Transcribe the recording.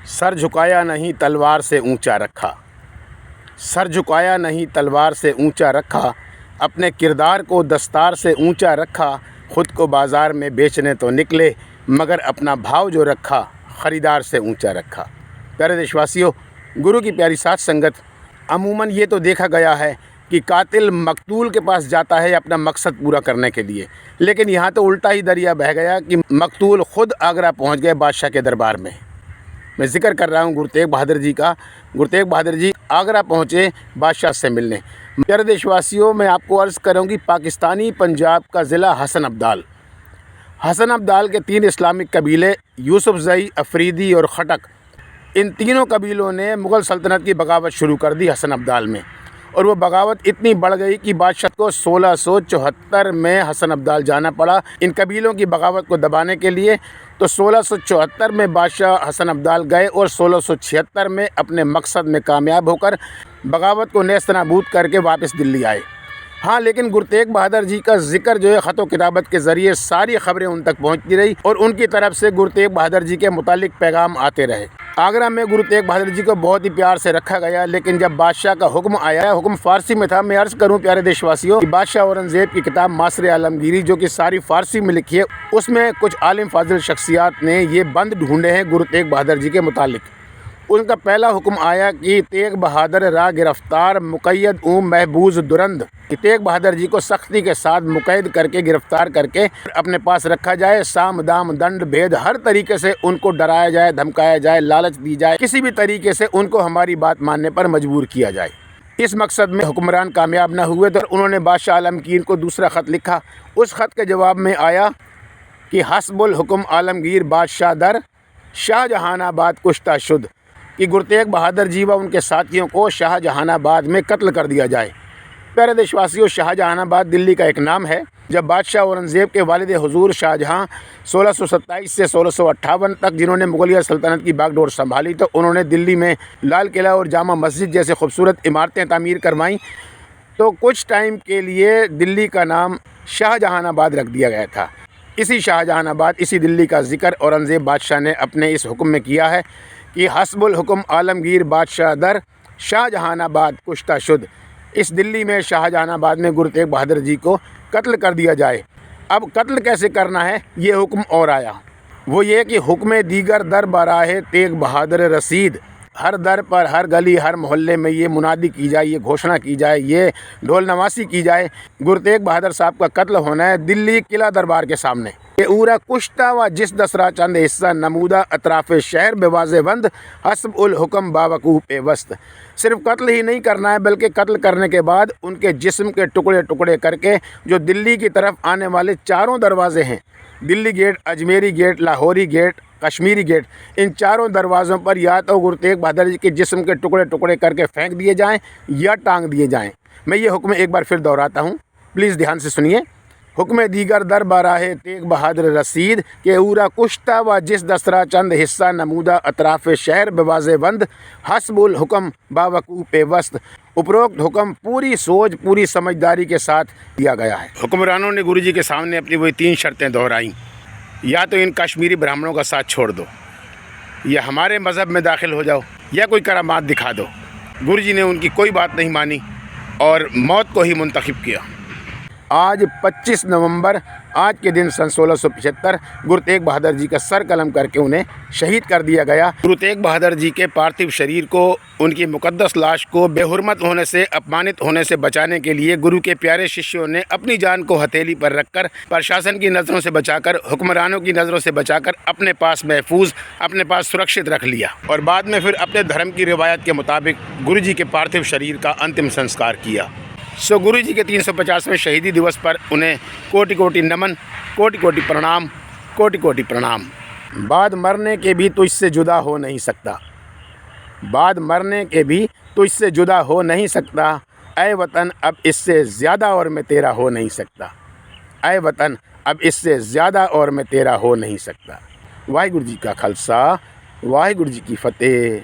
Sir झुकाया नहीं तलवार से ऊंचा रखा, सर झुकाया नहीं तलवार से ऊंचा रखा, अपने किरदार को दस्तार से ऊंचा रखा। ख़ुद को बाज़ार में बेचने तो निकले, मगर अपना भाव जो रखा ख़रीदार से ऊंचा रखा। प्यारे देशवासियों, गुरु की प्यारी साथ संगत, अमूमन ये तो देखा गया है कि कातिल मकतूल के पास जाता है अपना मकसद पूरा करने के लिए, लेकिन यहाँ तो उल्टा ही दरिया बह गया कि मकतूल ख़ुद आगरा पहुँच गए बादशाह के दरबार में। मैं ज़िक्र कर रहा हूँ गुरु तेग बहादुर जी का। गुरु तेग बहादुर जी आगरा पहुँचे बादशाह से मिलने। प्यारे देशवासियों, मैं आपको अर्ज़ करूँगी, पाकिस्तानी पंजाब का ज़िला हसन अब्दाल के 3 इस्लामिक कबीले यूसुफ़ज़ई, अफरीदी और खटक, इन तीनों कबीलों ने मुग़ल सल्तनत की बगावत शुरू कर दी हसन अब्दाल में। और वो बगावत इतनी बढ़ गई कि बादशाह को 1674 में हसन अब्दाल जाना पड़ा इन कबीलों की बगावत को दबाने के लिए। तो 1674 में बादशाह हसन अब्दाल गए और 1676 में अपने मकसद में कामयाब होकर बगावत को नेस्तनाबूद करके वापस दिल्ली आए। हाँ, लेकिन गुरु तेग बहादुर जी का जिक्र जो है ख़त व किताबत के ज़रिए सारी ख़बरें उन तक पहुँचती रही और उनकी तरफ से गुरु तेग बहादुर जी के मुतालिक पैगाम आते रहे। आगरा में गुरु तेग बहादुर जी को बहुत ही प्यार से रखा गया, लेकिन जब बादशाह का हुक्म आया, हुक्म फ़ारसी में था। मैं अर्ज़ करूं प्यारे देशवासियों कि बादशाह औरंगज़ेब की किताब मासरे आलमगीरी, जो कि सारी फ़ारसी में लिखी है, उसमें कुछ आलिम फाजिल शख्सियात ने ये बंद ढूंढे हैं गुरु तेग बहादुर जी के मुतालिक। उनका पहला हुक्म आया कि तेग बहादुर रा गिरफ़्तार मुक़य्यद महबूज दुरंद, कि तेग बहादुर जी को सख्ती के साथ मुक़य्यद करके गिरफ़्तार करके अपने पास रखा जाए। साम दाम दंड भेद हर तरीके से उनको डराया जाए, धमकाया जाए, लालच दी जाए, किसी भी तरीके से उनको हमारी बात मानने पर मजबूर किया जाए। इस मकसद में हुक्मरान कामयाब न हुए तो उन्होंने बादशाह आलमगीर को दूसरा ख़त लिखा। उस ख़त के जवाब में आया कि हस्बुल हुक्म आलमगीर बादशाह दर शाहजहानाबाद कुश्ता शुद, कि गुरु तेग बहादुर जी व उनके साथियों को शाहजहानाबाद में कत्ल कर दिया जाए। प्यारे देशवासियों, शाहजहानाबाद दिल्ली का एक नाम है। जब बादशाह औरंगज़ेब के वालिद हुजूर शाहजहां 1627 से 1658 तक जिन्होंने मुगलिया सल्तनत की बागडोर संभाली, तो उन्होंने दिल्ली में लाल किला और जामा मस्जिद जैसे खूबसूरत इमारतें तामीर करवाईं। तो कुछ टाइम के लिए दिल्ली का नाम शाहजहानाबाद रख दिया गया था। इसी शाहजहानाबाद, इसी दिल्ली का जिक्र औरंगज़ेब बादशाह ने अपने इस हुक्म में किया है कि हस्बुल हुक्म आलमगीर बादशाह दर शाहजहानाबाद कुश्ता शुद, इस दिल्ली में शाहजहानाबाद में गुरु तेग बहादुर जी को कत्ल कर दिया जाए। अब कत्ल कैसे करना है, ये हुक्म और आया। वो ये कि हुक्म दीगर दर बराहे तेग बहादुर रसीद, हर दर पर, हर गली, हर मोहल्ले में ये मुनादी की जाए, ये घोषणा की जाए, ये ढोल नवासी की जाए, गुरु तेग बहादुर साहब का कत्ल होना है दिल्ली किला दरबार के सामने। ये उरा कुश्ता व जिस दसरा चंद हिस्सा नमूदा अतराफ़ शहर बेवाज़े बंद हस्ब उल हुक्म बावकूफ़ पेवस्त। सिर्फ कत्ल ही नहीं करना है, बल्कि कत्ल करने के बाद उनके जिस्म के टुकड़े टुकड़े करके जो दिल्ली की तरफ आने वाले 4 दरवाज़े हैं, Delhi gate, Ajmeri gate, Lahori gate, Kashmiri gate, इन 4 दरवाज़ों पर या तो गुरु तेग बहादुर जी के जिस्म के टुकड़े टुकड़े करके फेंक दिए जाएँ या टांग दिए जाएँ। मैं ये हुक्म एक बार फिर दोहराता हूँ, प्लीज़ ध्यान से सुनिए। हुक्म दीगर दर बराहे तेग बहादुर रसीद के उरा कुश्ता व जिस दसरा चंद हिस्सा नमूदा अतराफ़ शहर बेवाज़े बंद हस्बुल हुक्म बावकूफ़ पेवस्त। उपरोक्त हुक्म पूरी सोच, पूरी समझदारी के साथ दिया गया है। हुक्मरानों ने गुरु जी के सामने अपनी वही 3 शर्तें दोहराईं। या तो इन कश्मीरी ब्राह्मणों का साथ छोड़ दो, या हमारे मज़हब में दाखिल हो जाओ, या कोई करामात दिखा दो। गुरु जी ने उनकी कोई बात नहीं मानी और मौत को ही मुंतखब किया। आज 25 नवंबर, आज के दिन सन 1675 गुरु तेग बहादुर जी का सर कलम करके उन्हें शहीद कर दिया गया। गुरु तेग बहादुर जी के पार्थिव शरीर को, उनकी मुक़द्दस लाश को बेहुरमत होने से, अपमानित होने से बचाने के लिए गुरु के प्यारे शिष्यों ने अपनी जान को हथेली पर रखकर, प्रशासन की नज़रों से बचाकर, हुक्मरानों की नज़रों से बचाकर अपने पास महफूज, अपने पास सुरक्षित रख लिया और बाद में फिर अपने धर्म की रिवायत के मुताबिक गुरु जी के पार्थिव शरीर का अंतिम संस्कार किया। सो गुरु जी के 350वें शहीदी दिवस पर उन्हें कोटि कोटि नमन, कोटि कोटि प्रणाम, कोटि कोटि प्रणाम। बाद मरने के भी तो इससे जुदा हो नहीं सकता, बाद मरने के भी तो इससे जुदा हो नहीं सकता। ऐ वतन अब इससे ज़्यादा और मैं तेरा हो नहीं सकता, ऐ वतन अब इससे ज़्यादा और मैं तेरा हो नहीं सकता। वाहिगुरु जी का खालसा, वाहिगुरु जी की फ़तेह।